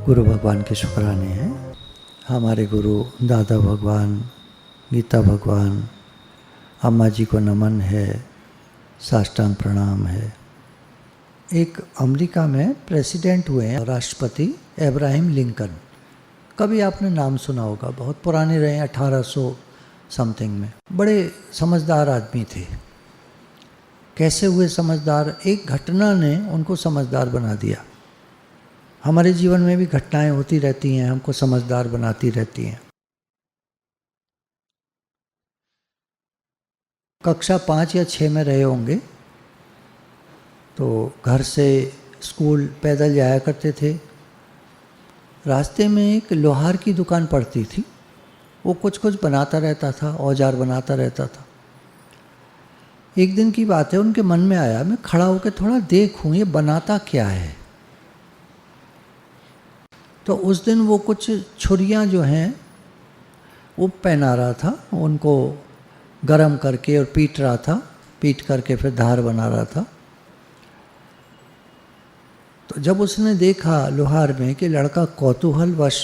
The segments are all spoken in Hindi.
गुरु भगवान के शुक्राने हैं। हमारे गुरु दादा भगवान, गीता भगवान, अम्मा जी को नमन है, साष्टांग प्रणाम है। एक अमेरिका में प्रेसिडेंट हुए हैं राष्ट्रपति अब्राहम लिंकन। कभी आपने नाम सुना होगा, बहुत पुराने रहे, 1800 समथिंग में। बड़े समझदार आदमी थे। कैसे हुए समझदार? एक घटना ने उनको समझदार बना दिया। हमारे जीवन में भी घटनाएं होती रहती हैं, हमको समझदार बनाती रहती हैं। कक्षा 5 या 6 में रहे होंगे, तो घर से स्कूल पैदल जाया करते थे। रास्ते में एक लोहार की दुकान पड़ती थी। वो कुछ कुछ बनाता रहता था, औजार बनाता रहता था। एक दिन की बात है, उनके मन में आया मैं खड़ा होकर थोड़ा देखूं ये बनाता क्या है। तो उस दिन वो कुछ छुरियां जो हैं वो पहना रहा था, उनको गरम करके और पीट रहा था, पीट करके फिर धार बना रहा था। तो जब उसने देखा लोहार में कि लड़का कौतूहलवश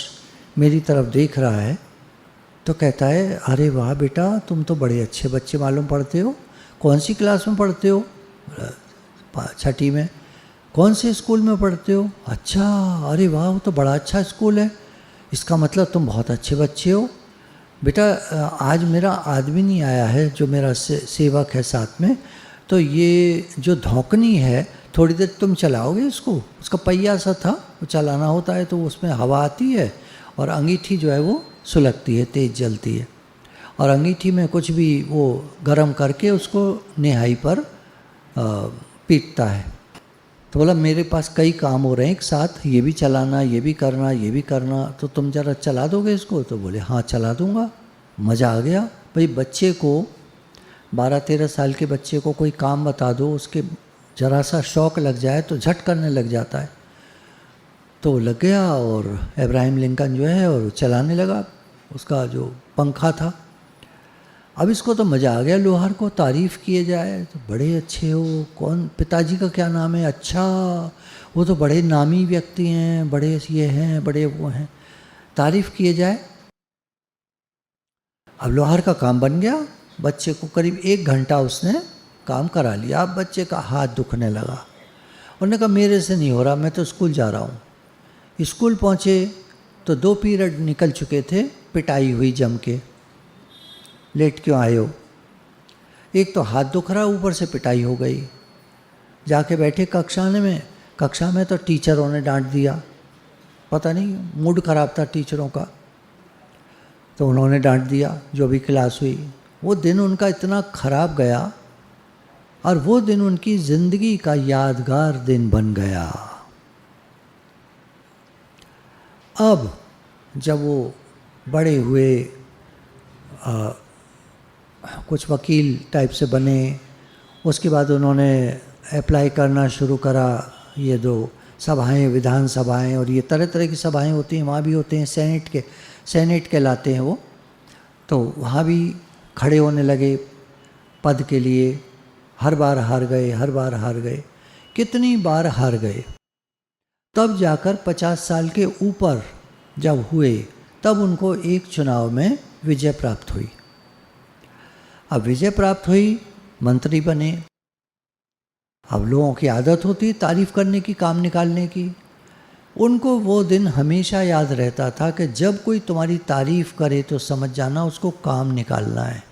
मेरी तरफ देख रहा है, तो कहता है, अरे वाह बेटा, तुम तो बड़े अच्छे बच्चे मालूम पड़ते हो। कौन सी क्लास में पढ़ते हो? 6ठी में। कौन से स्कूल में पढ़ते हो? अच्छा, अरे वाह, वो तो बड़ा अच्छा स्कूल है, इसका मतलब तुम बहुत अच्छे बच्चे हो। बेटा, आज मेरा आदमी नहीं आया है जो मेरा सेवक है साथ में, तो ये जो धौकनी है थोड़ी देर तुम चलाओगे इसको। उसका पहिया सा था, वो चलाना होता है तो उसमें हवा आती है और अंगीठी जो है वो सुलगती है, तेज़ जलती है, और अंगीठी में कुछ भी वो गरम करके उसको निहाई पर पीटता है। तो बोला मेरे पास कई काम हो रहे हैं एक साथ, ये भी चलाना, ये भी करना, ये भी करना, तो तुम जरा चला दोगे इसको? तो बोले हाँ चला दूंगा। मज़ा आ गया। भाई, बच्चे को 12-13 साल के बच्चे को कोई काम बता दो, उसके जरा सा शौक़ लग जाए तो झट करने लग जाता है। तो लग गया और अब्राहम लिंकन जो है और चलाने लगा उसका जो पंखा था। अब इसको तो मज़ा आ गया, लोहार को तारीफ़ किए जाए तो बड़े अच्छे हो। कौन, पिताजी का क्या नाम है? अच्छा, वो तो बड़े नामी व्यक्ति हैं, बड़े ये हैं, बड़े वो हैं, तारीफ़ किए जाए। अब लोहार का काम बन गया। बच्चे को करीब 1 घंटा उसने काम करा लिया। अब बच्चे का हाथ दुखने लगा। उन्होंने कहा मेरे से नहीं हो रहा, मैं तो स्कूल जा रहा हूँ। स्कूल पहुँचे तो 2 पीरियड निकल चुके थे, पिटाई हुई जम के। लेट क्यों आए हो? एक तो हाथ दुख रहा, ऊपर से पिटाई हो गई। जाके बैठे कक्षा में तो टीचरों ने डांट दिया। पता नहीं मूड खराब था टीचरों का, तो उन्होंने डांट दिया। जो भी क्लास हुई, वो दिन उनका इतना खराब गया और वो दिन उनकी ज़िंदगी का यादगार दिन बन गया। अब जब वो बड़े हुए, कुछ वकील टाइप से बने, उसके बाद उन्होंने अप्लाई करना शुरू करा। ये जो सभाएं, विधान सभाएं और ये तरह तरह की सभाएं होती हैं, वहाँ भी होते हैं, सेनेट कहलाते हैं वो। तो वहाँ भी खड़े होने लगे पद के लिए। हर बार हार गए। कितनी बार हार गए। तब जाकर 50 साल के ऊपर जब हुए, तब उनको एक चुनाव में विजय प्राप्त हुई। अब विजय प्राप्त हुई, मंत्री बने। अब लोगों की आदत होती तारीफ करने की, काम निकालने की। उनको वो दिन हमेशा याद रहता था कि जब कोई तुम्हारी तारीफ करे तो समझ जाना उसको काम निकालना है।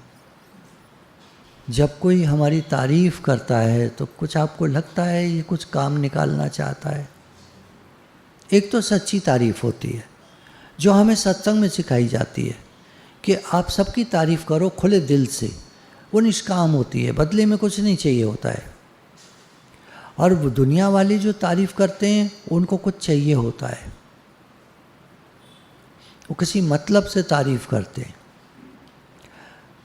जब कोई हमारी तारीफ करता है तो कुछ आपको लगता है ये कुछ काम निकालना चाहता है। एक तो सच्ची तारीफ होती है जो हमें सत्संग में सिखाई जाती है कि आप सबकी तारीफ करो खुले दिल से। वो निष्काम होती है, बदले में कुछ नहीं चाहिए होता है। और वो दुनिया वाले जो तारीफ करते हैं उनको कुछ चाहिए होता है, वो किसी मतलब से तारीफ करते हैं।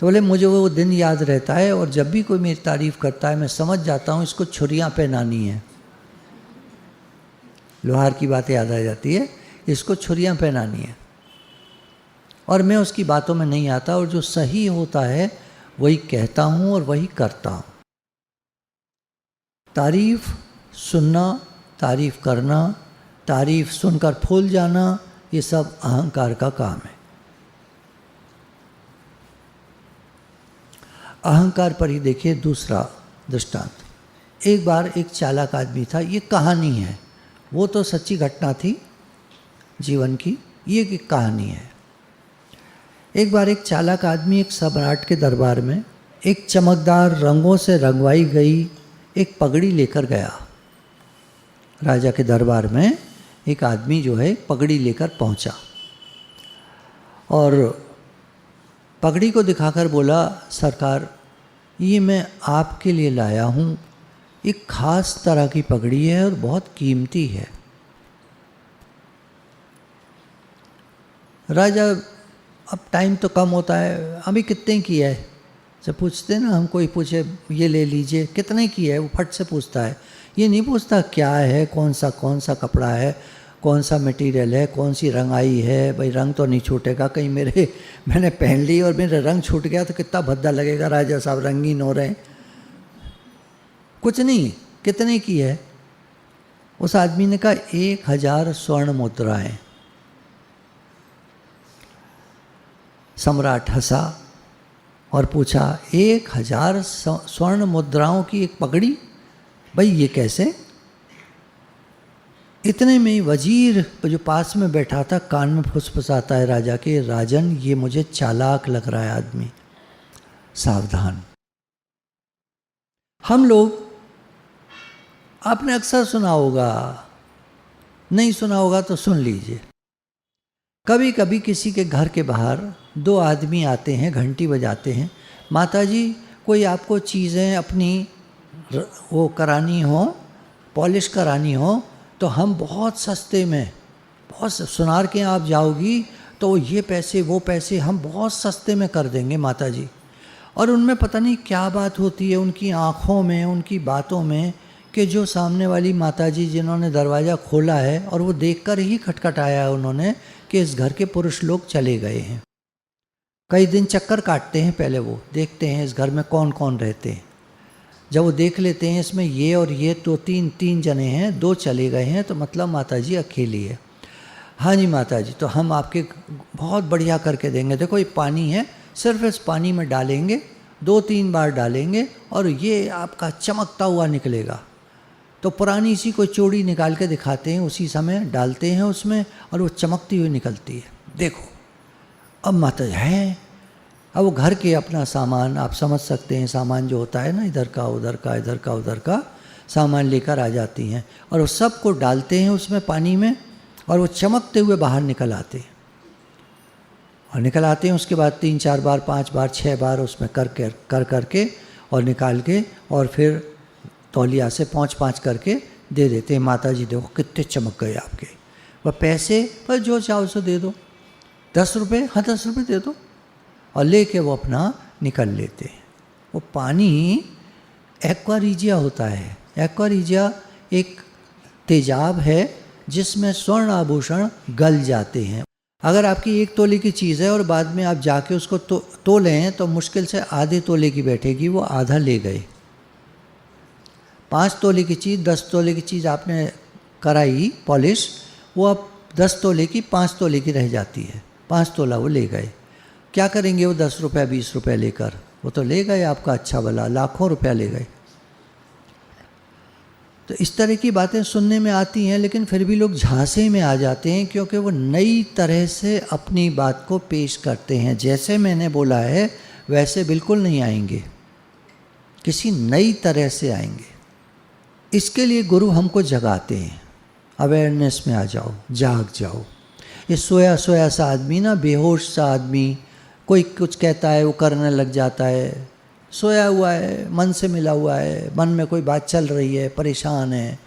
तो बोले मुझे वो दिन याद रहता है और जब भी कोई मेरी तारीफ करता है मैं समझ जाता हूँ इसको छुरियाँ पहनानी है। लोहार की बात याद आ जाती है, इसको छुरियाँ पहनानी है। और मैं उसकी बातों में नहीं आता और जो सही होता है वही कहता हूँ और वही करता हूँ। तारीफ सुनना, तारीफ करना तारीफ सुनकर फूल जाना, ये सब अहंकार का काम है। अहंकार पर ही देखिए दूसरा दृष्टांत। एक बार एक चालाक आदमी था, ये कहानी है, वो तो सच्ची घटना थी जीवन की, ये एक कहानी है। एक बार एक चालाक आदमी एक सम्राट के दरबार में एक चमकदार रंगों से रंगवाई गई एक पगड़ी लेकर गया। राजा के दरबार में एक आदमी जो है पगड़ी लेकर पहुंचा और पगड़ी को दिखाकर बोला, सरकार ये मैं आपके लिए लाया हूँ, एक खास तरह की पगड़ी है और बहुत कीमती है। राजा, अब टाइम तो कम होता है, अभी कितने की है, जब पूछते ना, हम कोई पूछे ये ले लीजिए कितने की है, वो फट से पूछता है, ये नहीं पूछता क्या है, कौन सा कपड़ा है, कौन सा मटेरियल है, कौन सी रंगाई है, भाई रंग तो नहीं छूटेगा, कहीं मैंने पहन ली और मेरा रंग छूट गया तो कितना भद्दा लगेगा, राजा साहब रंगीन हो रहे हैं। कुछ नहीं, कितने की है? उस आदमी ने कहा 1000 स्वर्ण मुद्राएं। सम्राट हंसा और पूछा, 1000 स्वर्ण मुद्राओं की एक पगड़ी, भाई ये कैसे? इतने में वजीर जो पास में बैठा था कान में फुसफुसाता है राजा के, राजन ये मुझे चालाक लग रहा है आदमी, सावधान। हम लोग, आपने अक्सर सुना होगा, नहीं सुना होगा तो सुन लीजिए, कभी कभी किसी के घर के बाहर 2 आदमी आते हैं, घंटी बजाते हैं, माताजी कोई आपको चीज़ें अपनी वो करानी हो, पॉलिश करानी हो तो हम बहुत सस्ते में, बहुत सुनार के आप जाओगी तो ये पैसे वो पैसे हम बहुत सस्ते में कर देंगे माताजी। और उनमें पता नहीं क्या बात होती है उनकी आँखों में, उनकी बातों में, कि जो सामने वाली माताजी जिन्होंने दरवाज़ा खोला है और वो देखकर ही खटखटाया है उन्होंने कि इस घर के पुरुष लोग चले गए हैं। कई दिन चक्कर काटते हैं, पहले वो देखते हैं इस घर में कौन कौन रहते हैं। जब वो देख लेते हैं इसमें ये और ये तो तीन जने हैं, 2 चले गए हैं, तो मतलब माताजी अकेली है। हाँ जी माताजी, तो हम आपके बहुत बढ़िया करके देंगे, देखो ये पानी है, सिर्फ इस पानी में डालेंगे, 2-3 बार डालेंगे और ये आपका चमकता हुआ निकलेगा। तो पुरानी सी कोई चूड़ी निकाल के दिखाते हैं, उसी समय डालते हैं उसमें और वो चमकती हुई निकलती है, देखो। अब माताजी है, अब वो घर के अपना सामान, आप समझ सकते हैं, सामान जो होता है ना, इधर का उधर का, इधर का उधर का सामान लेकर आ जाती हैं और वो सब को डालते हैं उसमें पानी में और वो चमकते हुए बाहर निकल आते हैं। और निकल आते हैं उसके बाद 3-4 बार, 5 बार, 6 बार उसमें करके और निकाल के और फिर तौलिया से 5-5 करके दे देते हैं। माताजी देखो कितने चमक गए आपके, वह पैसे पर जो चाहो सो दे दो, 10 रुपये, हाँ 10 रुपये दे दो, और लेके वो अपना निकल लेते हैं। वो पानी एक्वारीजिया होता है। एक्वारीजिया एक तेजाब है जिसमें स्वर्ण आभूषण गल जाते हैं। अगर आपकी 1 तोले की चीज़ है और बाद में आप जाके उसको तोलें हैं तो मुश्किल से आधे तोले की बैठेगी, वो आधा ले गए। 5 तोले की चीज़, 10 तोले की चीज़ आपने कराई पॉलिश, वो अब 10 तोले की 5 तोले की रह जाती है, 5 तोला वो ले गए। क्या करेंगे वो 10 रुपये 20 रुपये लेकर? वो तो ले गए आपका अच्छा भला, लाखों रुपया ले गए। तो इस तरह की बातें सुनने में आती हैं, लेकिन फिर भी लोग झांसे में आ जाते हैं, क्योंकि वो नई तरह से अपनी बात को पेश करते हैं। जैसे मैंने बोला है वैसे बिल्कुल नहीं आएंगे, किसी नई तरह से आएंगे। इसके लिए गुरु हमको जगाते हैं, अवेयरनेस में आ जाओ, जाग जाओ। ये सोया सोया सा आदमी ना, बेहोश सा आदमी, कोई कुछ कहता है वो करने लग जाता है, सोया हुआ है, मन से मिला हुआ है, मन में कोई बात चल रही है, परेशान है,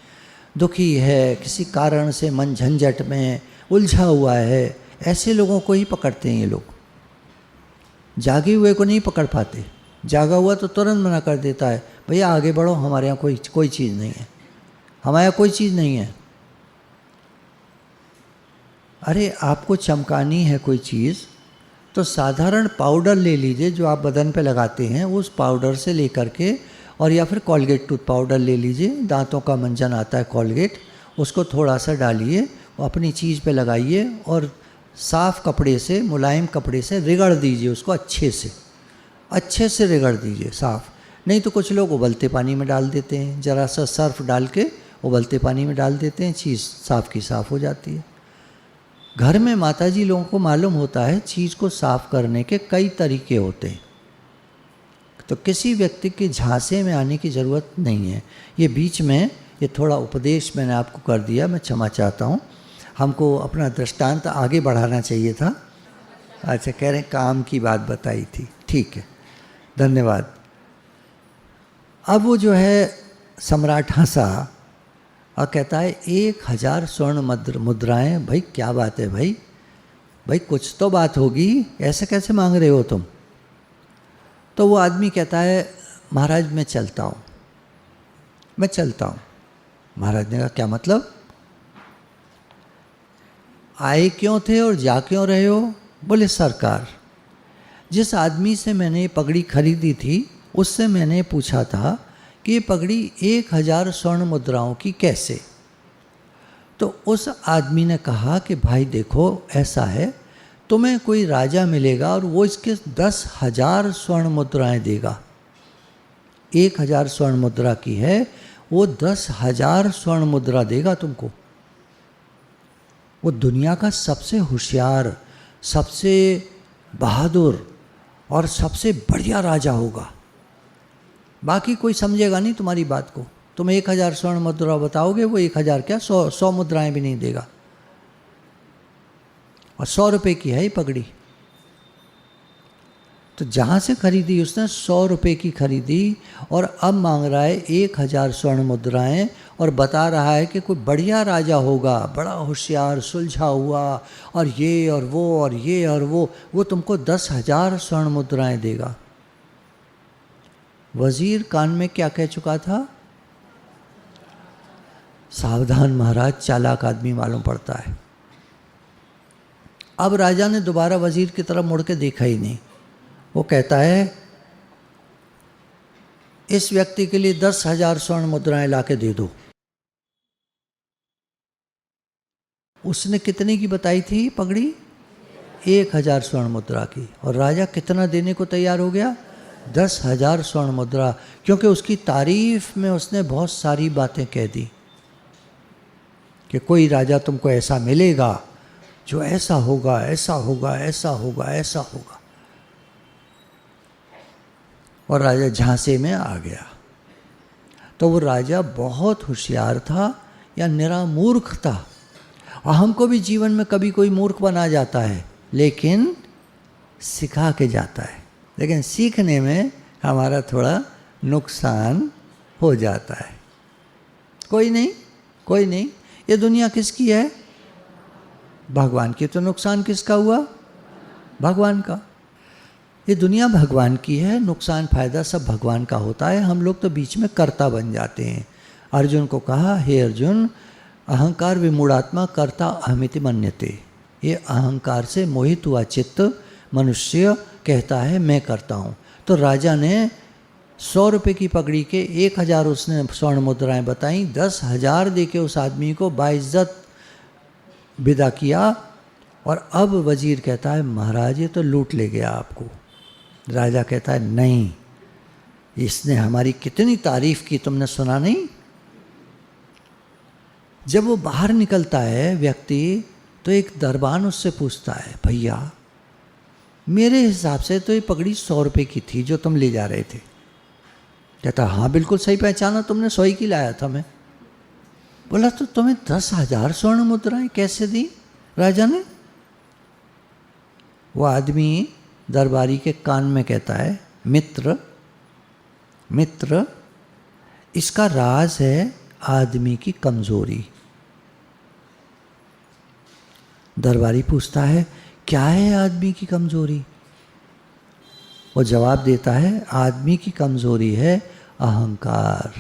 दुखी है, किसी कारण से मन झंझट में उलझा हुआ है, ऐसे लोगों को ही पकड़ते हैं ये लोग। जागे हुए को नहीं पकड़ पाते। जागा हुआ तो तुरंत मना कर देता है, भैया आगे बढ़ो, हमारे यहाँ कोई चीज़ नहीं है, हमारे यहाँ कोई चीज़ नहीं है। अरे आपको चमकानी है कोई चीज़ तो साधारण पाउडर ले लीजिए जो आप बदन पे लगाते हैं, उस पाउडर से लेकर के, और या फिर कॉलगेट टूथ पाउडर ले लीजिए, दांतों का मंजन आता है कॉलगेट, उसको थोड़ा सा डालिए, अपनी चीज़ पे लगाइए और साफ़ कपड़े से, मुलायम कपड़े से रगड़ दीजिए उसको, अच्छे से रगड़ दीजिए साफ़। नहीं तो कुछ लोग उबलते पानी में डाल देते हैं, ज़रा सा सर्फ डाल के उबलते पानी में डाल देते हैं, चीज़ साफ़ की साफ़ हो जाती है। घर में माताजी लोगों को मालूम होता है चीज़ को साफ़ करने के कई तरीके होते हैं, तो किसी व्यक्ति के झांसे में आने की ज़रूरत नहीं है। ये बीच में ये थोड़ा उपदेश मैंने आपको कर दिया, मैं क्षमा चाहता हूँ। हमको अपना दृष्टांत आगे बढ़ाना चाहिए था। अच्छा, कह रहे हैं काम की बात बताई थी, ठीक है, धन्यवाद। अब वो जो है सम्राट हंसा और कहता है 1000 स्वर्ण मुद्राएं। भाई क्या बात है भाई, भाई कुछ तो बात होगी, ऐसे कैसे मांग रहे हो तुम? तो वो आदमी कहता है महाराज मैं चलता हूँ, मैं चलता हूँ। महाराज ने कहा क्या मतलब, आए क्यों थे और जा क्यों रहे हो? बोले सरकार, जिस आदमी से मैंने ये पगड़ी खरीदी थी उससे मैंने पूछा था कि ये पगड़ी 1000 स्वर्ण मुद्राओं की कैसे? तो उस आदमी ने कहा कि भाई देखो ऐसा है, तुम्हें कोई राजा मिलेगा और वो इसके 10,000 स्वर्ण मुद्राएं देगा। 1000 स्वर्ण मुद्रा की है, वो 10,000 स्वर्ण मुद्रा देगा तुमको। वो दुनिया का सबसे होशियार, सबसे बहादुर और सबसे बढ़िया राजा होगा। बाकी कोई समझेगा नहीं तुम्हारी बात को। तुम 1000 स्वर्ण मुद्रा बताओगे, वो 1000 क्या 100 मुद्राएं भी नहीं देगा। और 100 रुपये की है ये पगड़ी। तो जहाँ से खरीदी उसने 100 रुपये की खरीदी और अब मांग रहा है 1000 स्वर्ण मुद्राएं और बता रहा है कि कोई बढ़िया राजा होगा, बड़ा होशियार, सुलझा हुआ और ये और वो और ये और वो तुमको 10,000 स्वर्ण मुद्राएं देगा। वजीर कान में क्या कह चुका था? सावधान महाराज, चालाक आदमी मालूम पड़ता है। अब राजा ने दोबारा वजीर की तरफ मुड़ के देखा ही नहीं। वो कहता है इस व्यक्ति के लिए 10,000 स्वर्ण मुद्राएं लाके दे दो। उसने कितने की बताई थी पगड़ी? 1000 स्वर्ण मुद्रा की। और राजा कितना देने को तैयार हो गया? 10,000 स्वर्ण मुद्रा, क्योंकि उसकी तारीफ में उसने बहुत सारी बातें कह दी कि कोई राजा तुमको ऐसा मिलेगा जो ऐसा होगा, ऐसा होगा, ऐसा होगा, ऐसा होगा। और राजा झांसे में आ गया। तो वो राजा बहुत होशियार था या निरा मूर्ख था? और हमको भी जीवन में कभी कोई मूर्ख बना जाता है, लेकिन सिखा के जाता है। लेकिन सीखने में हमारा थोड़ा नुकसान हो जाता है। कोई नहीं, कोई नहीं। ये दुनिया किसकी है? भगवान की। तो नुकसान किसका हुआ? भगवान का। ये दुनिया भगवान की है, नुकसान फायदा सब भगवान का होता है। हम लोग तो बीच में कर्ता बन जाते हैं। अर्जुन को कहा, हे अर्जुन, अहंकार विमूढ़ात्मा कर्ता अहमिति मन्यते। ये अहंकार से मोहित हुआ चित्त मनुष्य कहता है मैं करता हूँ। तो राजा ने 100 रुपये की पगड़ी के 1000 उसने स्वर्ण मुद्राएं बताई, 10,000 दे के उस आदमी को बाइज्जत विदा किया। और अब वजीर कहता है महाराज ये तो लूट ले गया आपको। राजा कहता है नहीं, इसने हमारी कितनी तारीफ की, तुमने सुना नहीं? जब वो बाहर निकलता है व्यक्ति तो एक दरबान उससे पूछता है, भैया मेरे हिसाब से तो ये पगड़ी 100 रुपये की थी जो तुम ले जा रहे थे। कहता हाँ बिल्कुल सही पहचाना तुमने, 100 ही की लाया था मैं। बोला तो तुम्हें 10,000 स्वर्ण मुद्राएं कैसे दी राजा ने? वो आदमी दरबारी के कान में कहता है, मित्र मित्र, इसका राज है आदमी की कमजोरी। दरबारी पूछता है क्या है आदमी की कमजोरी? वो जवाब देता है आदमी की कमजोरी है अहंकार।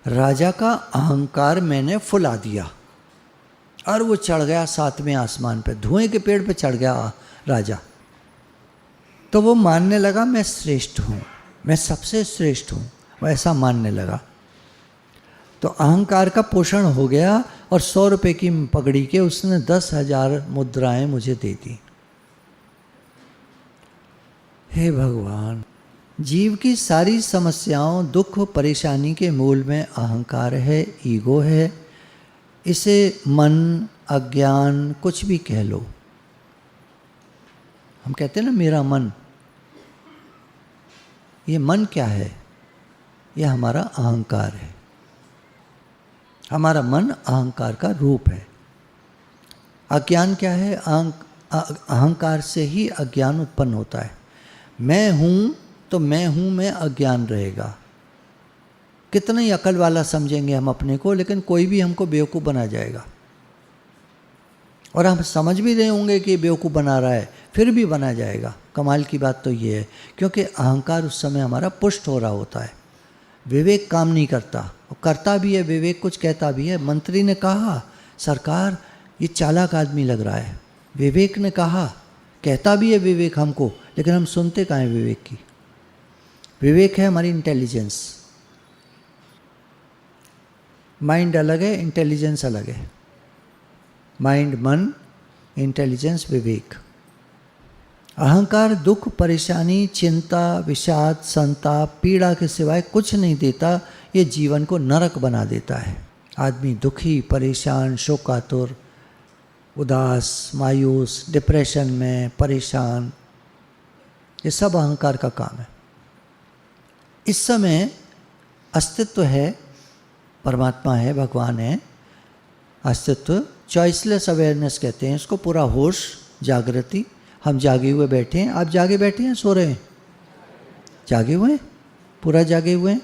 राजा का अहंकार मैंने फुला दिया और वो चढ़ गया 7वें आसमान पे, धुएं के पेड़ पे चढ़ गया राजा। तो वो मानने लगा मैं श्रेष्ठ हूँ, मैं सबसे श्रेष्ठ हूँ, वो ऐसा मानने लगा। तो अहंकार का पोषण हो गया और 100 रुपये की पगड़ी के उसने 10,000 मुद्राएं मुझे दे दी। हे भगवान, जीव की सारी समस्याओं, दुख, परेशानी के मूल में अहंकार है, ईगो है। इसे मन, अज्ञान, कुछ भी कह लो। हम कहते हैं ना मेरा मन, ये मन क्या है? यह हमारा अहंकार है। हमारा मन अहंकार का रूप है। अज्ञान क्या है? अहंकार से ही अज्ञान उत्पन्न होता है। मैं हूँ तो मैं हूँ में अज्ञान रहेगा। कितना ही अकल वाला समझेंगे हम अपने को, लेकिन कोई भी हमको बेवकूफ़ बना जाएगा। और हम समझ भी रहे होंगे कि बेवकूफ़ बना रहा है, फिर भी बना जाएगा। कमाल की बात तो ये है, क्योंकि अहंकार उस समय हमारा पुष्ट हो रहा होता है। विवेक काम नहीं करता, और करता भी है विवेक, कुछ कहता भी है। मंत्री ने कहा सरकार ये चालाक आदमी लग रहा है। विवेक ने कहा, कहता भी है विवेक हमको, लेकिन हम सुनते कहाँ हैं विवेक की? विवेक है हमारी इंटेलिजेंस। माइंड अलग है, इंटेलिजेंस अलग है। माइंड मन, इंटेलिजेंस विवेक। अहंकार दुख, परेशानी, चिंता, विषाद, संताप, पीड़ा के सिवाय कुछ नहीं देता। ये जीवन को नरक बना देता है। आदमी दुखी, परेशान, शोकातुर, उदास, मायूस, डिप्रेशन में, परेशान, ये सब अहंकार का काम है। इस समय अस्तित्व है, परमात्मा है, भगवान है। अस्तित्व चॉइसलेस अवेयरनेस कहते हैं इसको, पूरा होश, जागृति। हम जागे हुए बैठे हैं। आप जागे बैठे हैं, सो रहे हैं? जागे हुए हैं, पूरा जागे हुए हैं।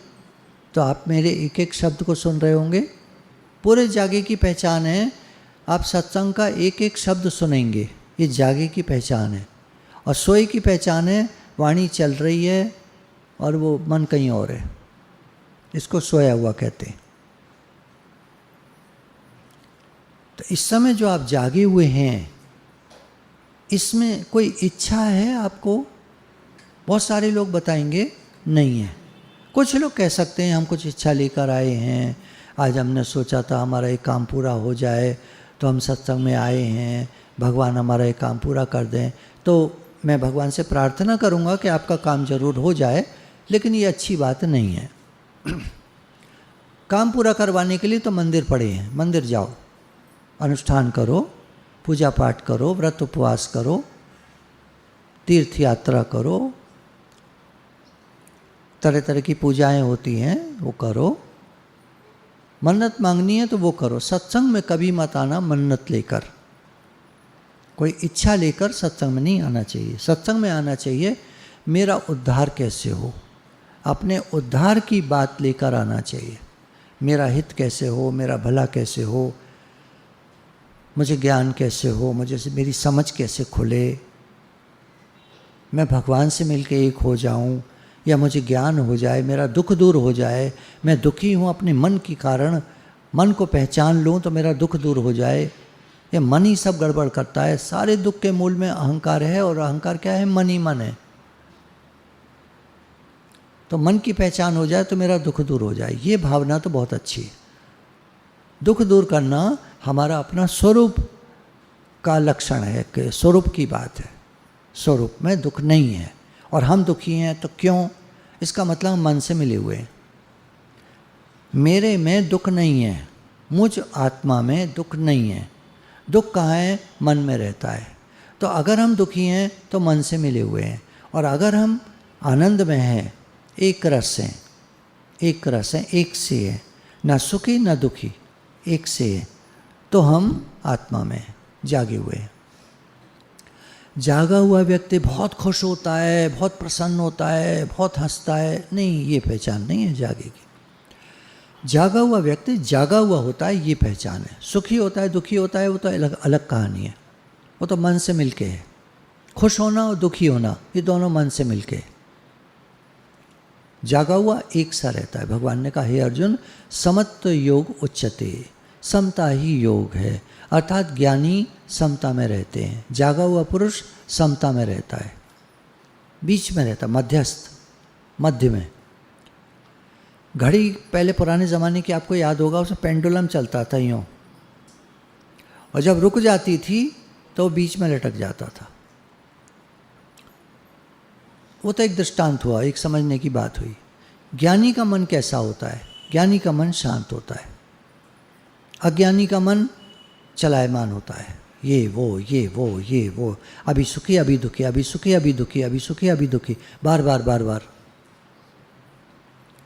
तो आप मेरे एक एक शब्द को सुन रहे होंगे। पूरे जागे की पहचान है, आप सत्संग का एक एक शब्द सुनेंगे, ये जागे की पहचान है। और सोए की पहचान है, वाणी चल रही है और वो मन कहीं और है, इसको सोया हुआ कहते हैं। तो इस समय जो आप जागे हुए हैं, इसमें कोई इच्छा है आपको? बहुत सारे लोग बताएंगे नहीं है। कुछ लोग कह सकते हैं हम कुछ इच्छा लेकर आए हैं, आज हमने सोचा था हमारा एक काम पूरा हो जाए तो हम सत्संग में आए हैं, भगवान हमारा एक काम पूरा कर दें। तो मैं भगवान से प्रार्थना करूंगा कि आपका काम जरूर हो जाए, लेकिन ये अच्छी बात नहीं है। काम पूरा करवाने के लिए तो मंदिर पड़े हैं, मंदिर जाओ, अनुष्ठान करो, पूजा पाठ करो, व्रत उपवास करो, तीर्थ यात्रा करो, तरह तरह की पूजाएं होती हैं वो करो। मन्नत मांगनी है तो वो करो। सत्संग में कभी मत आना मन्नत लेकर, कोई इच्छा लेकर सत्संग में नहीं आना चाहिए। सत्संग में आना चाहिए मेरा उद्धार कैसे हो, अपने उद्धार की बात लेकर आना चाहिए। मेरा हित कैसे हो, मेरा भला कैसे हो, मुझे ज्ञान कैसे हो, मुझे मेरी समझ कैसे खुले, मैं भगवान से मिलके एक हो जाऊं, या मुझे ज्ञान हो जाए, मेरा दुख दूर हो जाए। मैं दुखी हूँ अपने मन के कारण, मन को पहचान लूँ तो मेरा दुख दूर हो जाए। ये मन ही सब गड़बड़ करता है। सारे दुख के मूल में अहंकार है, और अहंकार क्या है? मन ही मन है। तो मन की पहचान हो जाए तो मेरा दुख दूर हो जाए, ये भावना तो बहुत अच्छी है। दुख दूर करना हमारा अपना स्वरूप का लक्षण है, कि स्वरूप की बात है। स्वरूप में दुख नहीं है, और हम दुखी हैं तो क्यों? इसका मतलब हम मन से मिले हुए हैं। मेरे में दुख नहीं है, मुझ आत्मा में दुख नहीं है। दुख कहाँ है? मन में रहता है। तो अगर हम दुखी हैं तो मन से मिले हुए हैं, और अगर हम आनंद में हैं, एक रस हैं, एक रस हैं, एक से है, ना सुखी ना दुखी, एक से है, तो हम आत्मा में जागे हुए हैं। जागा हुआ व्यक्ति बहुत खुश होता है, बहुत प्रसन्न होता है, बहुत हंसता है, नहीं, ये पहचान नहीं है जागे की। जागा हुआ व्यक्ति जागा हुआ होता है, ये पहचान है। सुखी होता है, दुखी होता है, वो तो अलग अलग कहानी है, वो तो मन से मिलके है। खुश होना और दुखी होना, ये दोनों मन से मिलके है। जागा हुआ एक सा रहता है। भगवान ने कहा, हे अर्जुन, समत्व योग उच्चते, समता ही योग है। अर्थात ज्ञानी समता में रहते हैं, जागा हुआ पुरुष समता में रहता है, बीच में रहता, मध्यस्थ, मध्य में। घड़ी पहले पुराने ज़माने की आपको याद होगा, उसमें पेंडुलम चलता था यूँ, और जब रुक जाती थी तो वो बीच में लटक जाता था। वो तो एक दृष्टांत हुआ, एक समझने की बात हुई। ज्ञानी का मन कैसा होता है? ज्ञानी का मन शांत होता है, अज्ञानी का मन चलायमान होता है, ये वो ये वो ये वो, अभी सुखी अभी दुखी, अभी सुखी अभी दुखी, अभी सुखी अभी दुखी, बार बार बार बार,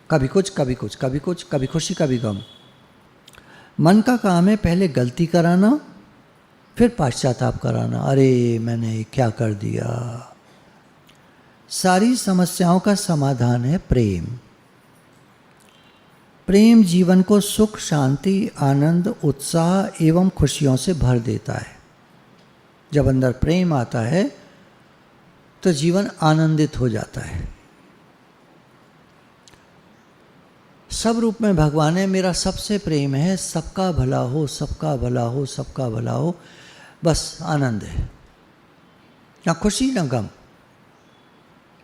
कभी कुछ कभी कुछ, कभी कुछ, कभी खुशी कभी गम। मन का काम है पहले गलती कराना, फिर पश्चाताप कराना, अरे मैंने क्या कर दिया। सारी समस्याओं का समाधान है प्रेम। प्रेम जीवन को सुख, शांति, आनंद, उत्साह एवं खुशियों से भर देता है। जब अंदर प्रेम आता है तो जीवन आनंदित हो जाता है। सब रूप में भगवान है, मेरा सबसे प्रेम है, सबका भला हो, सबका भला हो, सबका भला हो, बस आनंद है, ना खुशी ना गम,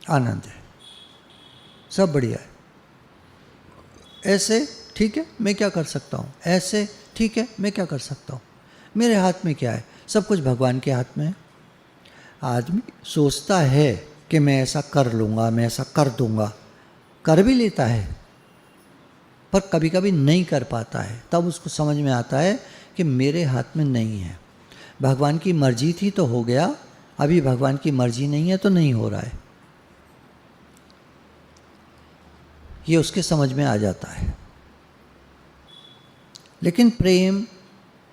आनंद है, सब बढ़िया है। ऐसे ठीक है, मैं क्या कर सकता हूँ, ऐसे ठीक है, मैं क्या कर सकता हूँ, मेरे हाथ में क्या है, सब कुछ भगवान के हाथ में है। आदमी सोचता है कि मैं ऐसा कर लूँगा, मैं ऐसा कर दूँगा, कर भी लेता है, पर कभी कभी नहीं कर पाता है। तब उसको समझ में आता है कि मेरे हाथ में नहीं है। भगवान की मर्जी थी तो हो गया, अभी भगवान की मर्जी नहीं है तो नहीं हो रहा है। ये उसके समझ में आ जाता है। लेकिन प्रेम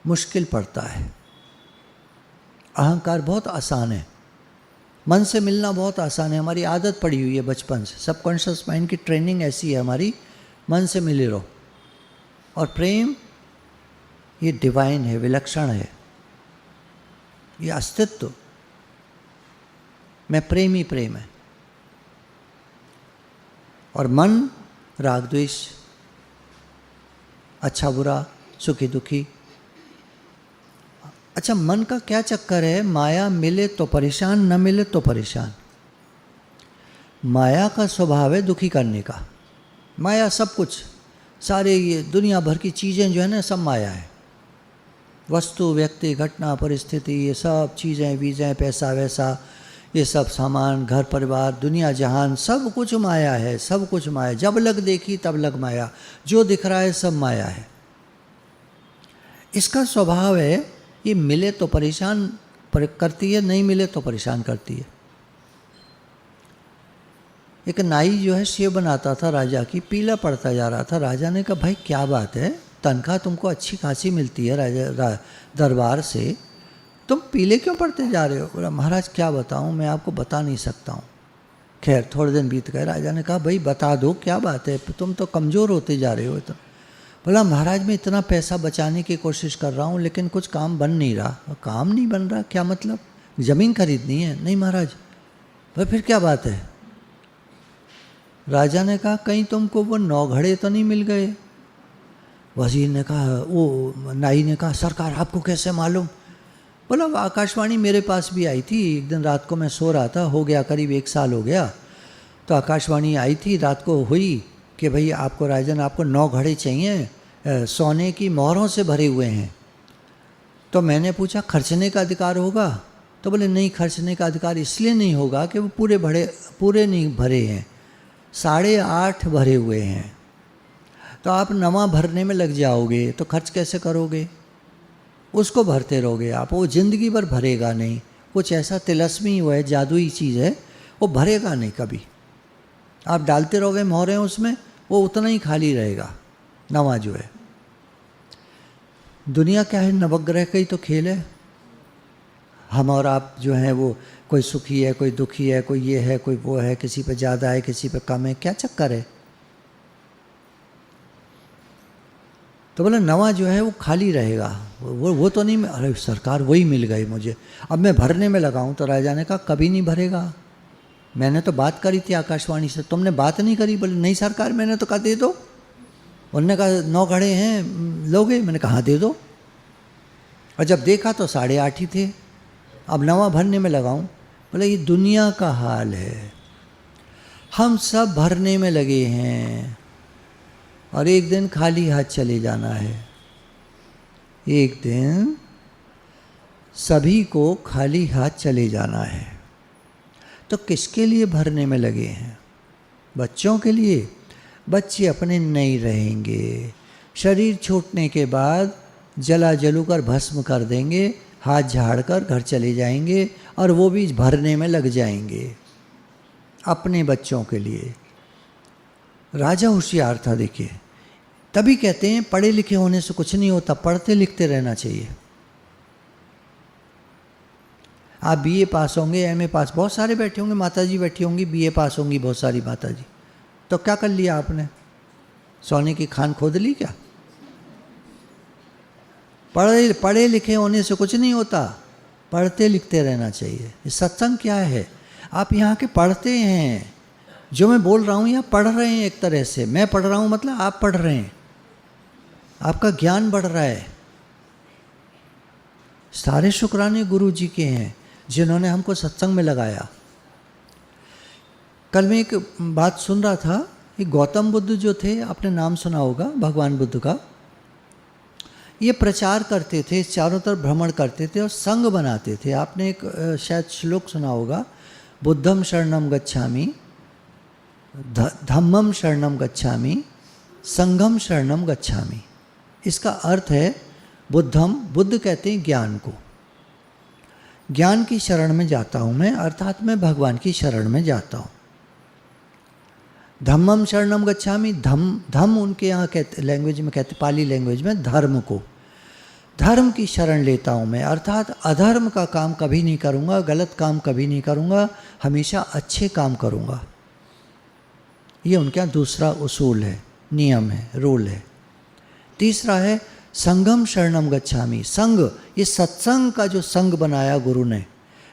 मुश्किल पड़ता है। अहंकार बहुत आसान है, मन से मिलना बहुत आसान है, हमारी आदत पड़ी हुई है बचपन से, सबकॉन्शियस माइंड की ट्रेनिंग ऐसी है हमारी, मन से मिले रहो। और प्रेम ये डिवाइन है, विलक्षण है, ये अस्तित्व में प्रेम ही प्रेम है। और मन राग द्वेष, अच्छा बुरा, सुखी दुखी। अच्छा, मन का क्या चक्कर है, माया मिले तो परेशान, न मिले तो परेशान। माया का स्वभाव है दुखी करने का। माया सब कुछ, सारे ये दुनिया भर की चीज़ें जो है ना, सब माया है। वस्तु, व्यक्ति, घटना, परिस्थिति, ये सब चीज़ें वीज़ें, पैसा वैसा, ये सब सामान, घर परिवार, दुनिया जहान, सब कुछ माया है, सब कुछ माया। जब लग देखी तब लग माया, जो दिख रहा है सब माया है। इसका स्वभाव है, ये मिले तो परेशान करती है, नहीं मिले तो परेशान करती है। एक नाई जो है सेव बनाता था राजा की, पीला पड़ता जा रहा था। राजा ने कहा, भाई क्या बात है, तनख्वाह तुमको अच्छी खासी मिलती है राजा दरबार से, तुम पीले क्यों पड़ते जा रहे हो? बोला, महाराज क्या बताऊं, मैं आपको बता नहीं सकता हूँ। खैर थोड़े दिन बीत गए। राजा ने कहा, भाई बता दो क्या बात है, तुम तो कमज़ोर होते जा रहे हो। तो बोला, महाराज मैं इतना पैसा बचाने की कोशिश कर रहा हूँ लेकिन कुछ काम बन नहीं रहा। काम नहीं बन रहा, क्या मतलब? ज़मीन खरीदनी है? नहीं महाराज। भाई फिर क्या बात है? राजा ने कहा, कहीं तुमको वो 9 घड़े तो नहीं मिल गए? वजीर ने कहा, वो नाई ने कहा, सरकार आपको कैसे मालूम? बोला, आकाशवाणी मेरे पास भी आई थी। एक दिन रात को मैं सो रहा था, हो गया करीब 1 साल हो गया, तो आकाशवाणी आई थी रात को हुई कि भाई आपको राजन, आपको 9 घड़े चाहिए, सोने की मोहरों से भरे हुए हैं। तो मैंने पूछा, खर्चने का अधिकार होगा? तो बोले, नहीं, खर्चने का अधिकार इसलिए नहीं होगा कि वो पूरे नहीं भरे हैं, 8.5 भरे हुए हैं। तो आप नवा भरने में लग जाओगे तो खर्च कैसे करोगे? उसको भरते रहोगे आप, वो ज़िंदगी भर भरेगा नहीं। कुछ ऐसा तिलस्मी हुआ है, जादुई चीज़ है, वो भरेगा नहीं कभी। आप डालते रहोगे मोहरें उसमें, वो उतना ही खाली रहेगा नवा जो है। दुनिया क्या है, नवग्रह का ही तो खेल है। हम और आप जो हैं वो, कोई सुखी है, कोई दुखी है, कोई ये है, कोई वो है, किसी पे ज़्यादा है, किसी पे कम है, क्या चक्कर है? तो बोला, नवा जो है वो खाली रहेगा, वो तो नहीं। अरे सरकार वही मिल गई मुझे, अब मैं भरने में लगाऊं। तो राजा ने कहा, कभी नहीं भरेगा, मैंने तो बात करी थी आकाशवाणी से, तुमने बात नहीं करी। बोले, नहीं सरकार, मैंने तो कहा दे दो। उन्होंने कहा 9 घड़े हैं, लोगे? मैंने कहा दे दो। और जब देखा तो 8.5 ही थे, अब नवा भरने में लगाऊं। बोले, ये दुनिया का हाल है, हम सब भरने में लगे हैं, और एक दिन खाली हाथ चले जाना है। एक दिन सभी को खाली हाथ चले जाना है। तो किसके लिए भरने में लगे हैं? बच्चों के लिए। बच्चे अपने नहीं रहेंगे, शरीर छूटने के बाद जला जलू कर भस्म कर देंगे, हाथ झाड़ कर घर चले जाएंगे और वो भी भरने में लग जाएंगे अपने बच्चों के लिए। राजा होशियार था, देखिए, तभी कहते हैं पढ़े लिखे होने से कुछ नहीं होता, पढ़ते लिखते रहना चाहिए। आप बीए पास होंगे, एमए पास, बहुत सारे बैठे होंगे, माताजी बैठी होंगी बीए पास होंगी बहुत सारी माताजी, तो क्या कर लिया आपने? सोने की खान खोद ली क्या? पढ़े लिखे होने से कुछ नहीं होता, पढ़ते लिखते रहना चाहिए। सत्संग क्या है? आप यहाँ के पढ़ते हैं, जो मैं बोल रहा हूँ यहाँ पढ़ रहे हैं। एक तरह से मैं पढ़ रहा हूँ मतलब आप पढ़ रहे हैं, आपका ज्ञान बढ़ रहा है। सारे शुक्राने गुरु जी के हैं जिन्होंने हमको सत्संग में लगाया। कल मैं एक बात सुन रहा था कि गौतम बुद्ध जो थे, आपने नाम सुना होगा भगवान बुद्ध का, ये प्रचार करते थे, चारों तरफ भ्रमण करते थे और संघ बनाते थे। आपने एक शायद श्लोक सुना होगा, बुद्धम शरणम गच्छामि, धम्मम शरणम गच्छामि, संघम शरणम गच्छामि। इसका अर्थ है बुद्धम, बुद्ध कहते हैं ज्ञान को, ज्ञान की शरण में जाता हूँ मैं, अर्थात मैं भगवान की शरण में जाता हूँ। धम्मम शरणम गच्छामि, धम उनके यहाँ कहते, लैंग्वेज में कहते, पाली लैंग्वेज में धर्म को, धर्म की शरण लेता हूँ मैं, अर्थात अधर्म का काम कभी नहीं करूँगा, गलत काम कभी नहीं करूँगा, हमेशा अच्छे काम करूँगा। ये उनके यहाँ दूसरा उसूल है, नियम है, रूल है। तीसरा है संगम शरणम गच्छामि, संग, ये सत्संग का जो संग बनाया गुरु ने,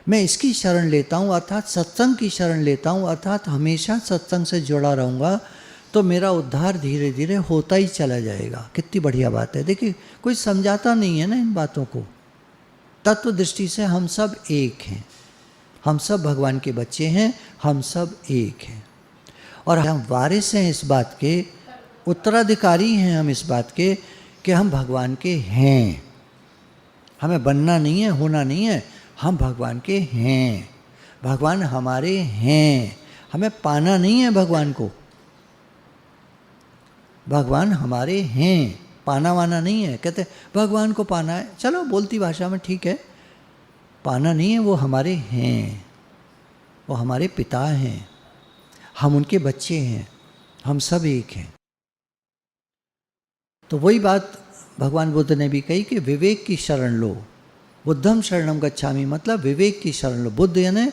मैं इसकी शरण लेता हूँ, अर्थात सत्संग की शरण लेता हूँ, अर्थात हमेशा सत्संग से जुड़ा रहूँगा तो मेरा उद्धार धीरे धीरे होता ही चला जाएगा। कितनी बढ़िया बात है। देखिए, कोई समझाता नहीं है ना इन बातों को। तत्व दृष्टि से हम सब एक हैं, हम सब भगवान के बच्चे हैं, हम सब एक हैं और हम वारिस हैं इस बात के, उत्तराधिकारी हैं हम इस बात के कि हम भगवान के हैं। हमें बनना नहीं है, होना नहीं है, हम भगवान के हैं, भगवान हमारे हैं। हमें पाना नहीं है भगवान को, भगवान हमारे हैं, पाना वाना नहीं है। कहते भगवान को पाना है, चलो बोलती भाषा में ठीक है, पाना नहीं है, वो हमारे हैं, वो हमारे पिता हैं, हम उनके बच्चे हैं, हम सब एक हैं। तो वही बात भगवान बुद्ध ने भी कही कि विवेक की शरण लो, बुद्धम शरणम गच्छामि, मतलब विवेक की शरण लो। बुद्ध यानी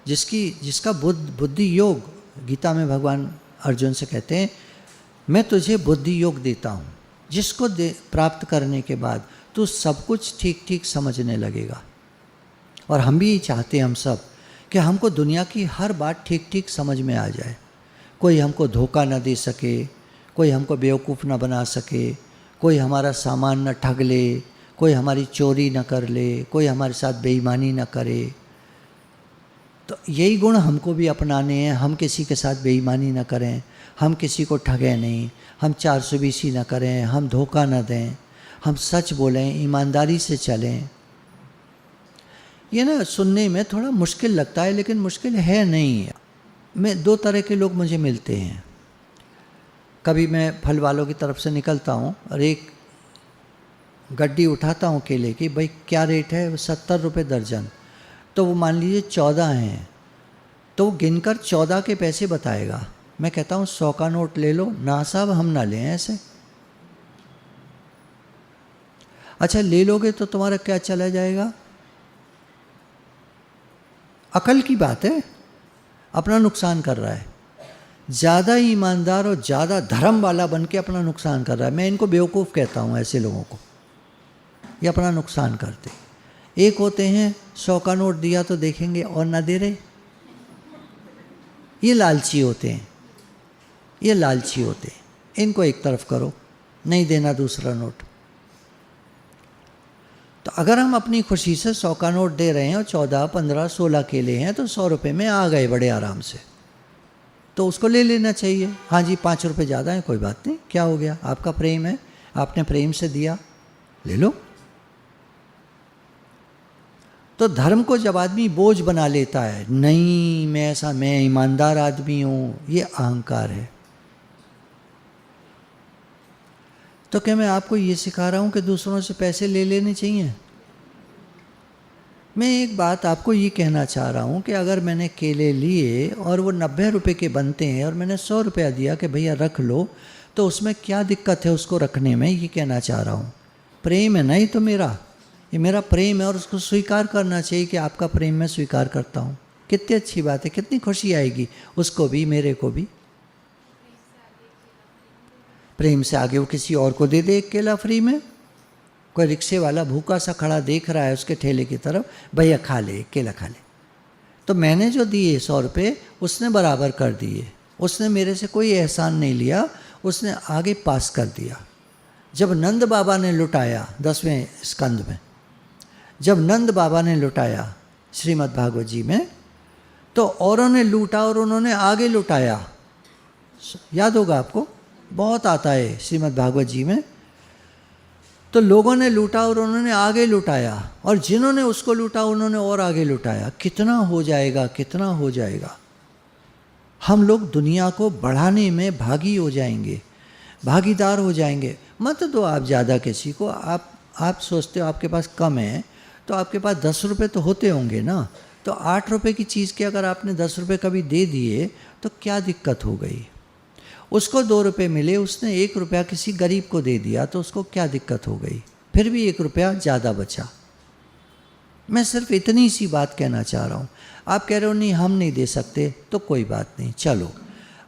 जिसका बुद्धि योग, गीता में भगवान अर्जुन से कहते हैं मैं तुझे बुद्धि योग देता हूँ, जिसको प्राप्त करने के बाद तू सब कुछ ठीक ठीक समझने लगेगा। और हम भी चाहते हैं, हम सब, कि हमको दुनिया की हर बात ठीक ठीक समझ में आ जाए, कोई हमको धोखा न दे सके, कोई हमको बेवकूफ़ न बना सके, कोई हमारा सामान न ठग ले, कोई हमारी चोरी न कर ले, कोई हमारे साथ बेईमानी न करे। तो यही गुण हमको भी अपनाने हैं। हम किसी के साथ बेईमानी न करें, हम किसी को ठगें नहीं, हम 420 न करें, हम धोखा न दें, हम सच बोलें, ईमानदारी से चलें। ये ना सुनने में थोड़ा मुश्किल लगता है, लेकिन मुश्किल है नहीं। मैं 2 तरह के लोग मुझे मिलते हैं। कभी मैं फल वालों की तरफ से निकलता हूँ और एक गड्डी उठाता हूँ केले की, भाई क्या रेट है? 70 रुपये दर्जन। तो वो मान लीजिए 14 हैं, तो वो गिनकर 14 के पैसे बताएगा। मैं कहता हूँ 100 का नोट ले लो। ना साहब, हम ना लें ऐसे। अच्छा, ले लोगे तो तुम्हारा क्या चला जाएगा? अकल की बात है, अपना नुकसान कर रहा है। ज़्यादा ईमानदार और ज़्यादा धर्म वाला बन के अपना नुकसान कर रहा है। मैं इनको बेवकूफ़ कहता हूँ, ऐसे लोगों को। ये अपना नुकसान करते। एक होते हैं 100 का नोट दिया तो देखेंगे और ना दे रहे, ये लालची होते हैं, ये लालची होते हैं। इनको एक तरफ करो, नहीं देना दूसरा नोट। तो अगर हम अपनी खुशी से 100 का नोट दे रहे हैं और 14, 15, 16 केले हैं तो 100 रुपये में आ गए बड़े आराम से। तो उसको ले लेना चाहिए। हाँ जी 5 रुपये ज़्यादा है, कोई बात नहीं, क्या हो गया, आपका प्रेम है, आपने प्रेम से दिया, ले लो। तो धर्म को जब आदमी बोझ बना लेता है, नहीं मैं ईमानदार आदमी हूँ, ये अहंकार है। तो क्या मैं आपको ये सिखा रहा हूँ कि दूसरों से पैसे ले लेने चाहिए? मैं एक बात आपको ये कहना चाह रहा हूँ कि अगर मैंने केले लिए और वो 90 रुपये के बनते हैं और मैंने 100 रुपया दिया कि भैया रख लो, तो उसमें क्या दिक्कत है उसको रखने में, ये कहना चाह रहा हूँ। प्रेम है ना, ये तो ये मेरा प्रेम है और उसको स्वीकार करना चाहिए कि आपका प्रेम मैं स्वीकार करता हूँ। कितनी अच्छी बात है, कितनी खुशी आएगी उसको भी मेरे को भी। प्रेम से आगे वो किसी और को दे दे एक केला फ्री में। कोई रिक्शे वाला भूखा सा खड़ा देख रहा है उसके ठेले की तरफ, भैया खा ले, केला खा ले। तो मैंने जो दिए 100 रुपये उसने बराबर कर दिए, उसने मेरे से कोई एहसान नहीं लिया, उसने आगे पास कर दिया। जब नंद बाबा ने लुटाया 10वें स्कंद में, जब नंद बाबा ने लुटाया श्रीमद् भागवत जी में, तो औरों ने लूटा और उन्होंने आगे लुटाया। याद होगा आपको, बहुत आता है श्रीमद् भागवत जी में। तो लोगों ने लूटा और उन्होंने आगे लुटाया, और जिन्होंने उसको लूटा उन्होंने और आगे लुटाया। कितना हो जाएगा, कितना हो जाएगा। हम लोग दुनिया को बढ़ाने में भागी हो जाएंगे, भागीदार हो जाएंगे। मत दो आप ज़्यादा किसी को। आप सोचते हो आपके पास कम है, तो आपके पास 10 रुपये तो होते होंगे ना। तो 8 रुपये की चीज़ के अगर आपने 10 रुपये कभी दे दिए तो क्या दिक्कत हो गई। उसको 2 रुपये मिले, उसने 1 रुपया किसी गरीब को दे दिया, तो उसको क्या दिक्कत हो गई, फिर भी 1 रुपया ज़्यादा बचा। मैं सिर्फ इतनी सी बात कहना चाह रहा हूँ। आप कह रहे हो नहीं हम नहीं दे सकते, तो कोई बात नहीं, चलो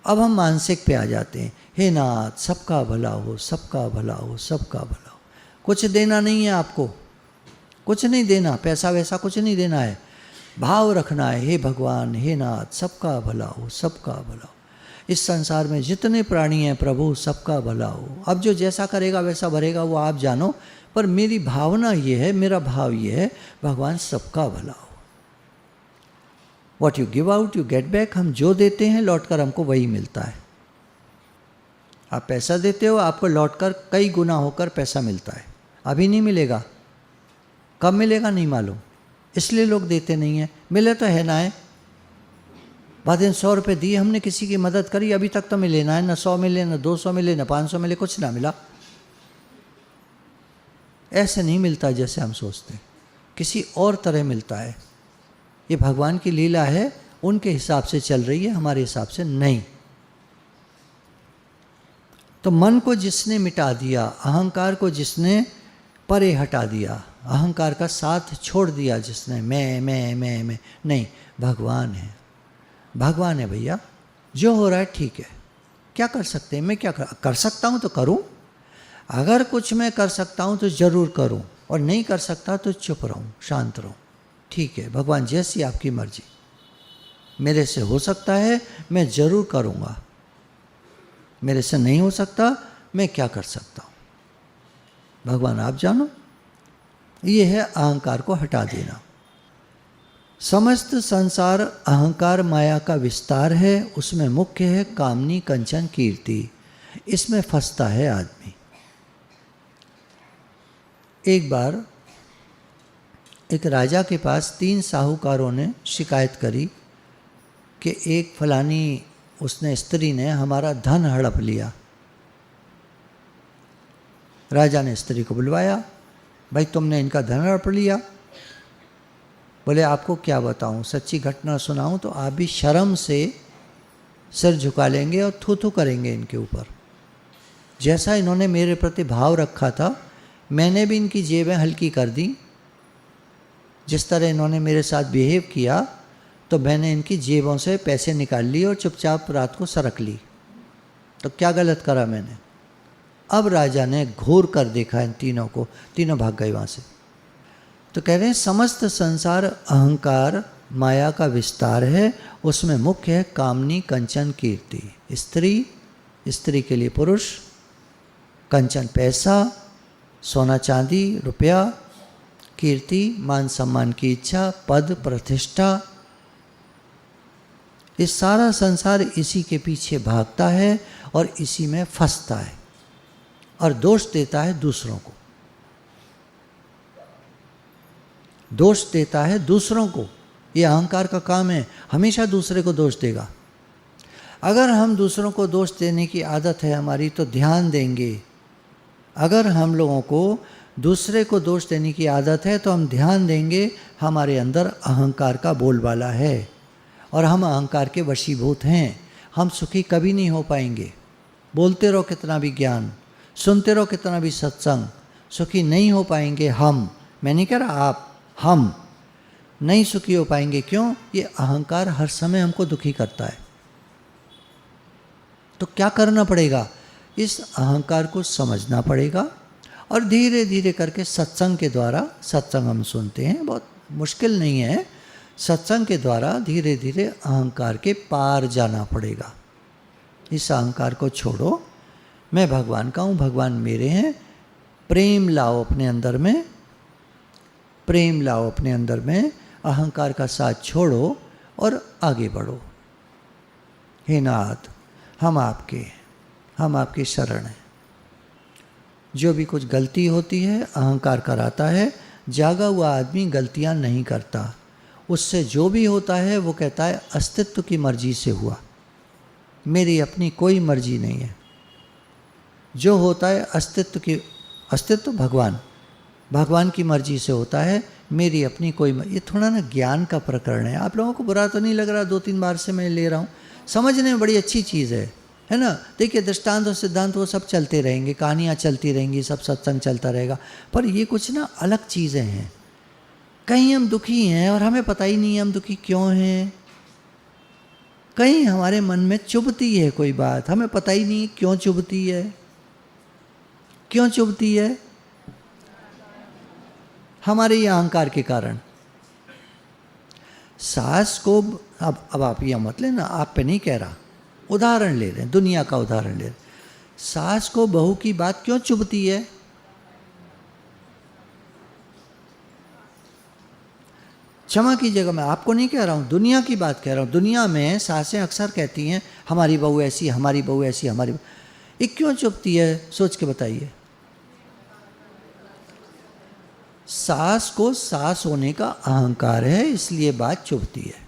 अब हम मानसिक पे आ जाते हैं। हे नाथ सबका भला हो, सबका भला हो, सबका भला हो। कुछ देना नहीं है आपको, कुछ नहीं देना, पैसा वैसा कुछ नहीं देना है, भाव रखना है। हे भगवान, हे नाथ सबका भला हो, सबका भला हो। इस संसार में जितने प्राणी हैं प्रभु सबका भला हो। अब जो जैसा करेगा वैसा भरेगा, वो आप जानो, पर मेरी भावना ये है, मेरा भाव ये है, भगवान सबका भला हो। What you give out you get back. हम जो देते हैं लौट कर हमको वही मिलता है। आप पैसा देते हो, आपको लौट कर कई गुना होकर पैसा मिलता है। अभी नहीं मिलेगा, कब मिलेगा नहीं मालूम, इसलिए लोग देते नहीं हैं। मिले तो है ना है। बाद में 100 रुपये दिए हमने, किसी की मदद करी, अभी तक तो मिले ना है, ना 100 मिले, ना 200 मिले, ना 500 मिले, कुछ ना मिला। ऐसे नहीं मिलता जैसे हम सोचते हैं, किसी और तरह मिलता है। ये भगवान की लीला है, उनके हिसाब से चल रही है, हमारे हिसाब से नहीं। तो मन को जिसने मिटा दिया, अहंकार को जिसने परे हटा दिया, अहंकार का साथ छोड़ दिया जिसने, मैं नहीं, भगवान है, भगवान है भैया। जो हो रहा है ठीक है, क्या कर सकते हैं, मैं क्या कर सकता हूँ तो करूँ। अगर कुछ मैं कर सकता हूँ तो ज़रूर करूँ, और नहीं कर सकता तो चुप रहूँ, शांत रहूँ। ठीक है भगवान, जैसी आपकी मर्जी, मेरे से हो सकता है मैं ज़रूर करूँगा, मेरे से नहीं हो सकता, मैं क्या कर सकता हूँ, भगवान आप जानो। ये है अहंकार को हटा देना। समस्त संसार अहंकार माया का विस्तार है, उसमें मुख्य है कामनी कंचन कीर्ति। इसमें फंसता है आदमी। एक बार एक राजा के पास 3 साहूकारों ने शिकायत करी कि एक फलानी उसने स्त्री ने हमारा धन हड़प लिया। राजा ने स्त्री को बुलवाया, भाई तुमने इनका धन हड़प लिया। बोले आपको क्या बताऊं, सच्ची घटना सुनाऊं तो आप भी शर्म से सिर झुका लेंगे और थू थू करेंगे इनके ऊपर। जैसा इन्होंने मेरे प्रति भाव रखा था, मैंने भी इनकी जेबें हल्की कर दी। जिस तरह इन्होंने मेरे साथ बिहेव किया, तो मैंने इनकी जेबों से पैसे निकाल लिए और चुपचाप रात को सरक ली। तो क्या गलत करा मैंने। अब राजा ने घूर कर देखा इन तीनों को, तीनों भाग गए वहाँ से। तो कह रहे हैं समस्त संसार अहंकार माया का विस्तार है, उसमें मुख्य है कामनी कंचन कीर्ति। स्त्री के लिए पुरुष, कंचन पैसा, सोना चांदी रुपया, कीर्ति मान सम्मान की इच्छा, पद प्रतिष्ठा, इस सारा संसार इसी के पीछे भागता है और इसी में फंसता है और दोष देता है दूसरों को, दोष देता है दूसरों को। ये अहंकार का काम है, हमेशा दूसरे को दोष देगा। अगर हम दूसरों को दोष देने की आदत है हमारी तो ध्यान देंगे, अगर हम लोगों को दूसरे को दोष देने की आदत है तो हम ध्यान देंगे हमारे अंदर अहंकार का बोलबाला है और हम अहंकार के वशीभूत हैं। हम सुखी कभी नहीं हो पाएंगे। बोलते रहो कितना भी ज्ञान, सुनते रहो कितना भी सत्संग, सुखी नहीं हो पाएंगे हम। मैं नहीं कह रहा आप, हम नहीं सुखी हो पाएंगे। क्यों? ये अहंकार हर समय हमको दुखी करता है। तो क्या करना पड़ेगा? इस अहंकार को समझना पड़ेगा और धीरे धीरे करके सत्संग के द्वारा, सत्संग हम सुनते हैं, बहुत मुश्किल नहीं है, सत्संग के द्वारा धीरे धीरे अहंकार के पार जाना पड़ेगा। इस अहंकार को छोड़ो, मैं भगवान का हूँ, भगवान मेरे हैं। प्रेम लाओ अपने अंदर में, प्रेम लाओ अपने अंदर में, अहंकार का साथ छोड़ो और आगे बढ़ो। हे नाथ, हम आपके शरण हैं। जो भी कुछ गलती होती है अहंकार कराता है। जागा हुआ आदमी गलतियां नहीं करता, उससे जो भी होता है वो कहता है अस्तित्व की मर्जी से हुआ, मेरी अपनी कोई मर्जी नहीं है। जो होता है अस्तित्व भगवान की मर्जी से होता है, मेरी अपनी कोई ये थोड़ा ना ज्ञान का प्रकरण है। आप लोगों को बुरा तो नहीं लग रहा? 2-3 बार से मैं ले रहा हूँ, समझने में बड़ी अच्छी चीज़ है ना। देखिए दृष्टांत और सिद्धांत वो सब चलते रहेंगे, कहानियाँ चलती रहेंगी, सब सत्संग चलता रहेगा, पर ये कुछ ना अलग चीज़ें हैं। कहीं हम दुखी हैं और हमें पता ही नहीं है हम दुखी क्यों हैं। कहीं हमारे मन में चुभती है कोई बात, हमें पता ही नहीं क्यों चुभती है। क्यों चुभती है? हमारे ये अहंकार के कारण। सास को अब आप यह मत लेना, आप पे नहीं कह रहा, उदाहरण ले रहे हैं, दुनिया का उदाहरण ले रहे हैं। सास को बहू की बात क्यों चुभती है? क्षमा कीजिएगा, मैं आपको नहीं कह रहा हूँ, दुनिया की बात कह रहा हूँ। दुनिया में सासें अक्सर कहती हैं हमारी बहू ऐसी, हमारी बहू ऐसी, हमारी। ये क्यों चुभती है? सोच के बताइए। सास को सास होने का अहंकार है, इसलिए बात चुभती है।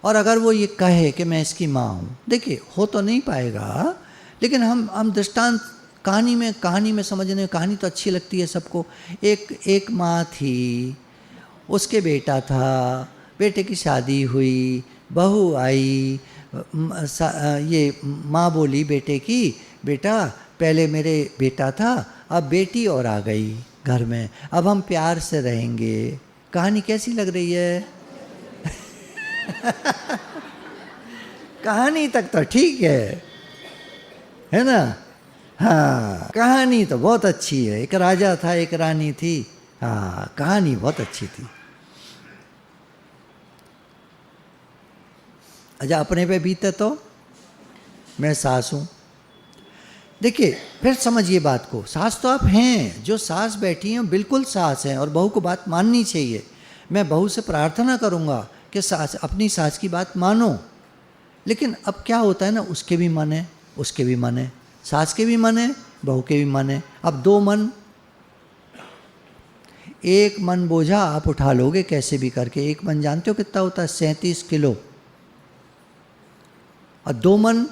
और अगर वो ये कहे कि मैं इसकी माँ हूँ, देखिए हो तो नहीं पाएगा, लेकिन हम दृष्टांत कहानी में समझने, कहानी तो अच्छी लगती है सबको। एक माँ थी, उसके बेटा था, बेटे की शादी हुई, बहू आई, ये माँ बोली बेटे की, बेटा पहले मेरे बेटा था, अब बेटी और आ गई घर में, अब हम प्यार से रहेंगे। कहानी कैसी लग रही है? कहानी तक तो ठीक है ना? हाँ, कहानी तो बहुत अच्छी है। एक राजा था, एक रानी थी, हाँ, कहानी बहुत अच्छी थी। अच्छा, अपने पे बीते तो मैं सास हूँ। देखिए फिर समझिए बात को। सास तो आप हैं, जो सास बैठी हैं बिल्कुल सास हैं और बहू को बात माननी चाहिए। मैं बहू से प्रार्थना करूँगा कि सास अपनी सास की बात मानो। लेकिन अब क्या होता है ना, उसके भी मन है, उसके भी मन है, सास के भी मन है, बहू के भी मन है। अब 2 मन, एक मन बोझा आप उठा लोगे कैसे भी करके। एक मन जानते हो कितना होता है? 37 किलो। और 2 मन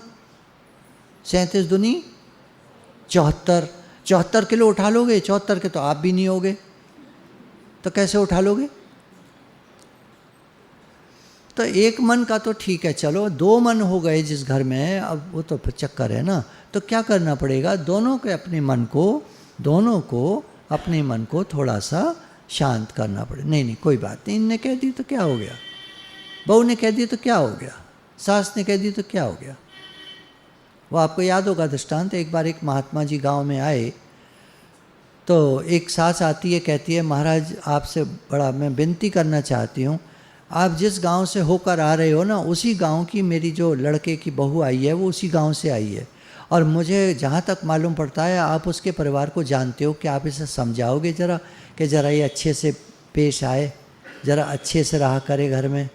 37 दूनी 74 किलो उठा लोगे। 74 के तो आप भी नहीं होगे, तो कैसे उठा लोगे? तो एक मन का तो ठीक है, चलो 2 मन हो गए जिस घर में, अब वो तो फिर चक्कर है ना। तो क्या करना पड़ेगा? दोनों को अपने मन को थोड़ा सा शांत करना पड़े। नहीं कोई बात नहीं, इनने कह दी तो क्या हो गया, बहू ने कह दी तो क्या हो गया, सास ने कह दी तो क्या हो गया। वो आपको याद होगा दृष्टांत। एक बार एक महात्मा जी गांव में आए, तो एक सास आती है, कहती है महाराज आपसे बड़ा मैं विनती करना चाहती हूँ, आप जिस गांव से होकर आ रहे हो ना, उसी गांव की मेरी जो लड़के की बहू आई है वो उसी गांव से आई है, और मुझे जहाँ तक मालूम पड़ता है आप उसके परिवार को जानते हो, कि आप इसे समझाओगे ज़रा कि ज़रा ये अच्छे से पेश आए, ज़रा अच्छे से रहा करे घर में।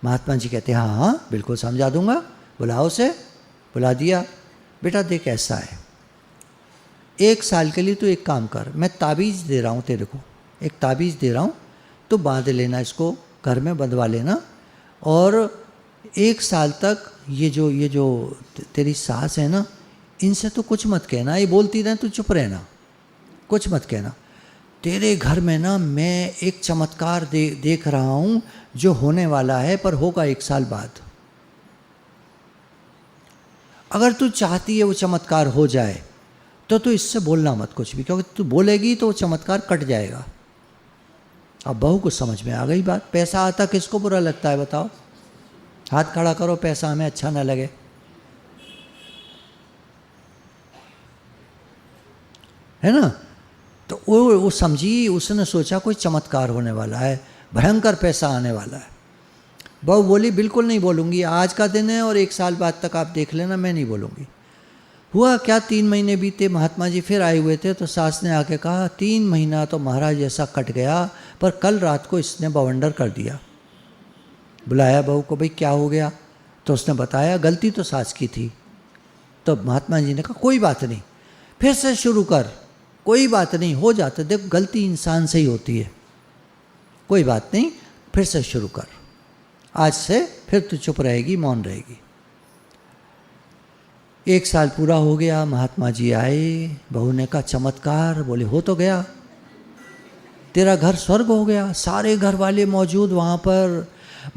महात्मा जी कहते हैं हाँ हाँ बिल्कुल समझा दूंगा, बुलाओ उसे। बुला दिया। बेटा देख ऐसा है, 1 साल के लिए तू एक काम कर, मैं ताबीज़ दे रहा हूँ तेरे को, एक ताबीज़ दे रहा हूँ, तो बांध लेना इसको, घर में बंधवा लेना, और 1 साल तक ये जो तेरी सास है ना, इनसे तो कुछ मत कहना, ये बोलती रहे तू चुप रहना, कुछ मत कहना। तेरे घर में ना मैं एक चमत्कार देख रहा हूँ जो होने वाला है, पर होगा 1 साल बाद। अगर तू चाहती है वो चमत्कार हो जाए तो तू इससे बोलना मत कुछ भी, क्योंकि तू बोलेगी तो वो चमत्कार कट जाएगा। अब बहू को समझ में आ गई बात। पैसा आता किसको बुरा लगता है बताओ? हाथ खड़ा करो, पैसा हमें अच्छा ना लगे। है ना? तो वो समझी, उसने सोचा कोई चमत्कार होने वाला है, भयंकर पैसा आने वाला है। बहू बोली बिल्कुल नहीं बोलूँगी, आज का दिन है और 1 साल बाद तक आप देख लेना, मैं नहीं बोलूँगी। हुआ क्या, 3 महीने बीते, महात्मा जी फिर आए हुए थे, तो सास ने आके कहा 3 महीना तो महाराज ऐसा कट गया, पर कल रात को इसने बवंडर कर दिया। बुलाया बहू को, भाई क्या हो गया? तो उसने बताया गलती तो सास की थी। तो महात्मा जी ने कहा कोई बात नहीं, फिर से शुरू कर, कोई बात नहीं, हो जाता, देख गलती इंसान से ही होती है, कोई बात नहीं, फिर से शुरू कर, आज से फिर तू चुप रहेगी, मौन रहेगी। 1 साल पूरा हो गया, महात्मा जी आए, बहू ने कहा चमत्कार? बोले हो तो गया, तेरा घर स्वर्ग हो गया, सारे घर वाले मौजूद वहाँ पर,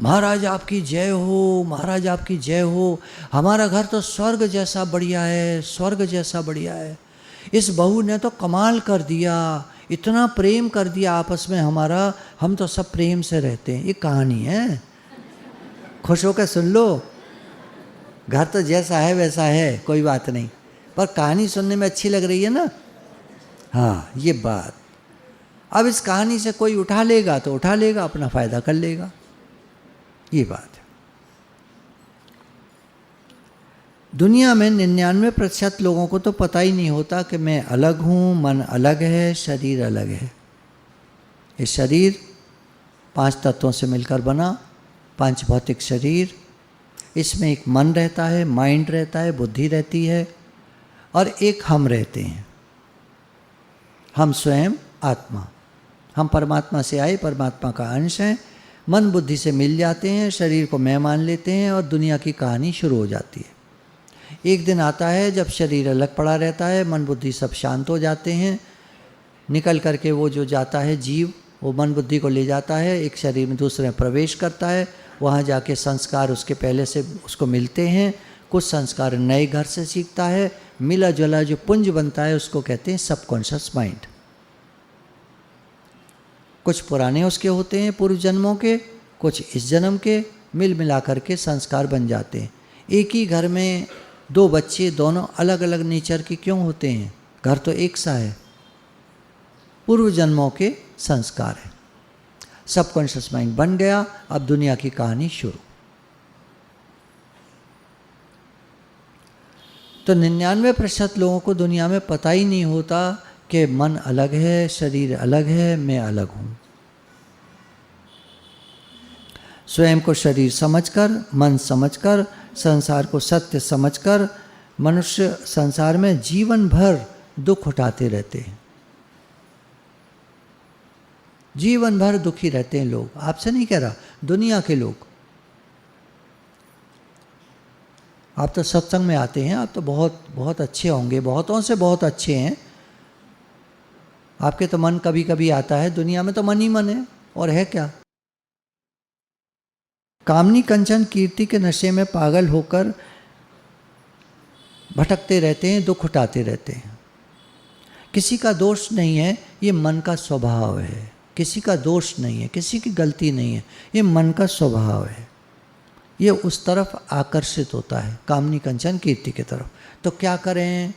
महाराज आपकी जय हो, महाराज आपकी जय हो, हमारा घर तो स्वर्ग जैसा बढ़िया है, स्वर्ग जैसा बढ़िया है। इस बहू ने तो कमाल कर दिया, इतना प्रेम कर दिया आपस में हमारा, हम तो सब प्रेम से रहते हैं। ये कहानी है, खुश होकर सुन लो। घर तो जैसा है वैसा है, कोई बात नहीं, पर कहानी सुनने में अच्छी लग रही है ना। हाँ ये बात, अब इस कहानी से कोई उठा लेगा तो उठा लेगा, अपना फ़ायदा कर लेगा, ये बात है। दुनिया में 99% लोगों को तो पता ही नहीं होता कि मैं अलग हूँ, मन अलग है, शरीर अलग है। ये शरीर 5 तत्वों से मिलकर बना, 5 भौतिक शरीर, इसमें एक मन रहता है, माइंड रहता है, बुद्धि रहती है, और एक हम रहते हैं, हम स्वयं आत्मा। हम परमात्मा से आए, परमात्मा का अंश हैं, मन बुद्धि से मिल जाते हैं, शरीर को मैं मान लेते हैं, और दुनिया की कहानी शुरू हो जाती है। एक दिन आता है जब शरीर अलग पड़ा रहता है, मन बुद्धि सब शांत हो जाते हैं, निकल करके वो जो जाता है जीव, वो मन बुद्धि को ले जाता है, एक शरीर में दूसरे में प्रवेश करता है, वहाँ जाके संस्कार उसके पहले से उसको मिलते हैं, कुछ संस्कार नए घर से सीखता है, मिला जुला जो पुंज बनता है उसको कहते हैं सबकॉन्शियस माइंड। कुछ पुराने उसके होते हैं पूर्व जन्मों के, कुछ इस जन्म के, मिल मिला करके संस्कार बन जाते हैं। एक ही घर में 2 बच्चे दोनों अलग अलग नेचर के क्यों होते हैं? घर तो एक सा है, पूर्व जन्मों के संस्कार है। सबकॉन्शियस माइंड बन गया, अब दुनिया की कहानी शुरू। तो 99% लोगों को दुनिया में पता ही नहीं होता कि मन अलग है, शरीर अलग है, मैं अलग हूँ। स्वयं को शरीर समझकर, मन समझकर, संसार को सत्य समझकर मनुष्य संसार में जीवन भर दुख उठाते रहते हैं, जीवन भर दुखी रहते हैं लोग। आपसे नहीं कह रहा, दुनिया के लोग। आप तो सत्संग में आते हैं, आप तो बहुत बहुत अच्छे होंगे, बहुतों से बहुत अच्छे हैं, आपके तो मन कभी कभी आता है, दुनिया में तो मन ही मन है, और है क्या? कामनी कंचन कीर्ति के नशे में पागल होकर भटकते रहते हैं, दुख उठाते रहते हैं। किसी का दोष नहीं है, ये मन का स्वभाव है। किसी का दोष नहीं है, किसी की गलती नहीं है, ये मन का स्वभाव है। ये उस तरफ आकर्षित होता है, कामनी कंचन कीर्ति की तरफ। तो क्या करें,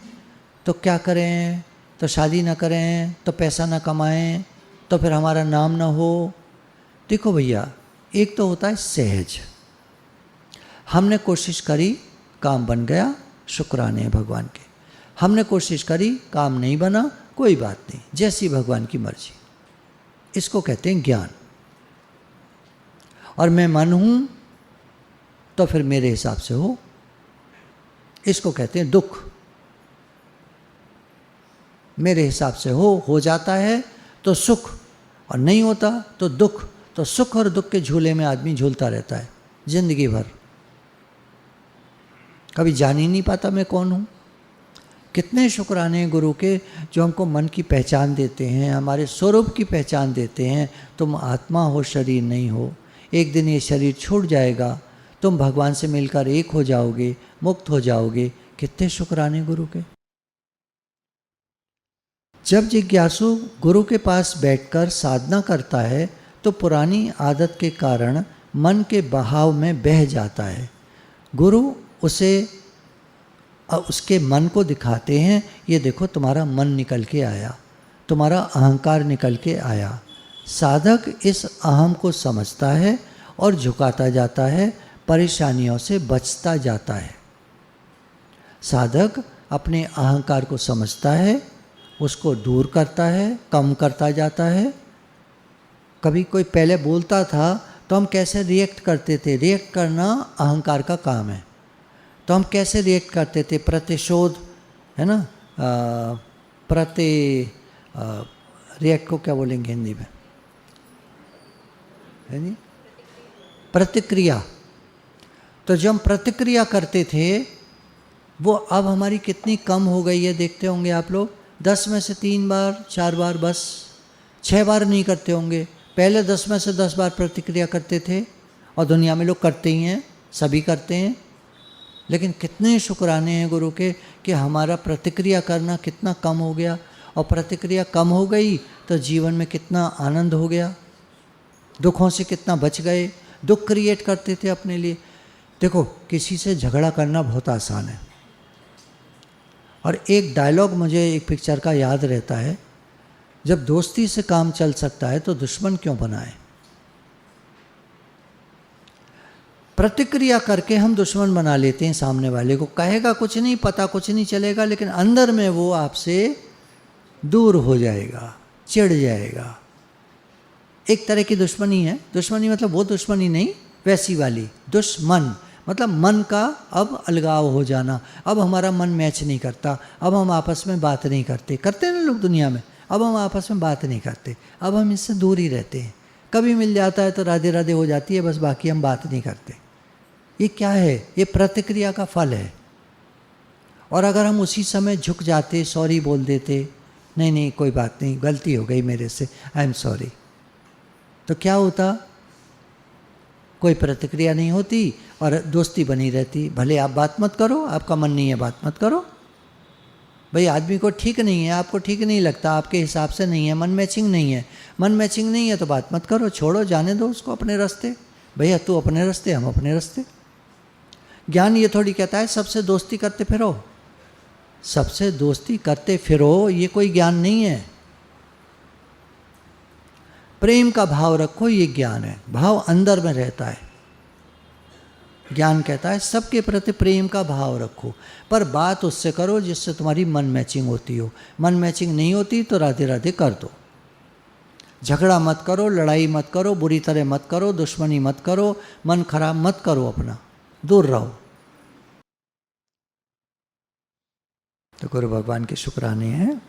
तो क्या करें, तो शादी ना करें, तो पैसा ना कमाएं, तो फिर हमारा नाम ना हो। देखो भैया, एक तो होता है सहज, हमने कोशिश करी, काम बन गया, शुक्राने हैं भगवान के। हमने कोशिश करी, काम नहीं बना, कोई बात नहीं, जैसी भगवान की मर्जी। इसको कहते हैं ज्ञान। और मैं मन हूँ, तो फिर मेरे हिसाब से हो। इसको कहते हैं दुख। मेरे हिसाब से हो जाता है तो सुख, और नहीं होता तो दुख। तो सुख और दुख के झूले में आदमी झूलता रहता है जिंदगी भर, कभी जान ही नहीं पाता मैं कौन हूँ। कितने शुक्राने हैं गुरु के जो हमको मन की पहचान देते हैं, हमारे स्वरूप की पहचान देते हैं। तुम आत्मा हो, शरीर नहीं हो। एक दिन ये शरीर छूट जाएगा, तुम भगवान से मिलकर एक हो जाओगे, मुक्त हो जाओगे। कितने शुक्राने गुरु के। जब जिज्ञासु गुरु के पास बैठकर साधना करता है तो पुरानी आदत के कारण मन के बहाव में बह जाता है। गुरु उसे उसके मन को दिखाते हैं, ये देखो तुम्हारा मन निकल के आया, तुम्हारा अहंकार निकल के आया। साधक इस अहम को समझता है और झुकाता जाता है, परेशानियों से बचता जाता है। साधक अपने अहंकार को समझता है, उसको दूर करता है, कम करता जाता है। कभी कोई पहले बोलता था तो हम कैसे रिएक्ट करते थे, रिएक्ट करना अहंकार का काम है। तो हम कैसे रिएक्ट करते थे, प्रतिशोध, है ना, रिएक्ट को क्या बोलेंगे हिंदी में, है नहीं, प्रतिक्रिया। तो जब हम प्रतिक्रिया करते थे वो अब हमारी कितनी कम हो गई है, देखते होंगे आप लोग। 10 में से 3 बार 4 बार, बस 6 बार नहीं करते होंगे। पहले 10 में से 10 बार प्रतिक्रिया करते थे, और दुनिया में लोग करते ही हैं, सभी करते हैं। लेकिन कितने शुक्राने हैं गुरु के कि हमारा प्रतिक्रिया करना कितना कम हो गया। और प्रतिक्रिया कम हो गई तो जीवन में कितना आनंद हो गया, दुखों से कितना बच गए। दुख क्रिएट करते थे अपने लिए। देखो, किसी से झगड़ा करना बहुत आसान है। और एक डायलॉग मुझे एक पिक्चर का याद रहता है, जब दोस्ती से काम चल सकता है तो दुश्मन क्यों बनाए। प्रतिक्रिया करके हम दुश्मन बना लेते हैं सामने वाले को। कहेगा कुछ नहीं, पता कुछ नहीं चलेगा, लेकिन अंदर में वो आपसे दूर हो जाएगा, चिढ़ जाएगा। एक तरह की दुश्मनी है। दुश्मनी मतलब वो दुश्मनी नहीं, वैसी वाली दुश्मन मतलब मन का अब अलगाव हो जाना। अब हमारा मन मैच नहीं करता, अब हम आपस में बात नहीं करते। करते हैं ना लोग दुनिया में, अब हम आपस में बात नहीं करते, अब हम इससे दूर ही रहते हैं। कभी मिल जाता है तो राधे राधे हो जाती है, बस, बाकी हम बात नहीं करते। ये क्या है? ये प्रतिक्रिया का फल है। और अगर हम उसी समय झुक जाते, सॉरी बोल देते, नहीं नहीं कोई बात नहीं, गलती हो गई मेरे से, आई एम सॉरी, तो क्या होता? कोई प्रतिक्रिया नहीं होती और दोस्ती बनी रहती। भले आप बात मत करो, आपका मन नहीं है, बात मत करो। भाई आदमी को ठीक नहीं है, आपको ठीक नहीं लगता, आपके हिसाब से नहीं है, मन मैचिंग नहीं है। मन मैचिंग नहीं है तो बात मत करो, छोड़ो, जाने दो उसको अपने रास्ते। भैया तू अपने रास्ते, हम अपने रास्ते। ज्ञान ये थोड़ी कहता है सबसे दोस्ती करते फिरो। सबसे दोस्ती करते फिरो, ये कोई ज्ञान नहीं है। प्रेम का भाव रखो, ये ज्ञान है। भाव अंदर में रहता है। ज्ञान कहता है सबके प्रति प्रेम का भाव रखो, पर बात उससे करो जिससे तुम्हारी मन मैचिंग होती हो। मन मैचिंग नहीं होती तो राधे राधे कर दो। झगड़ा मत करो, लड़ाई मत करो, बुरी तरह मत करो, दुश्मनी मत करो, मन खराब मत करो, अपना दूर रहो। तो गुरु भगवान के शुक्राने हैं।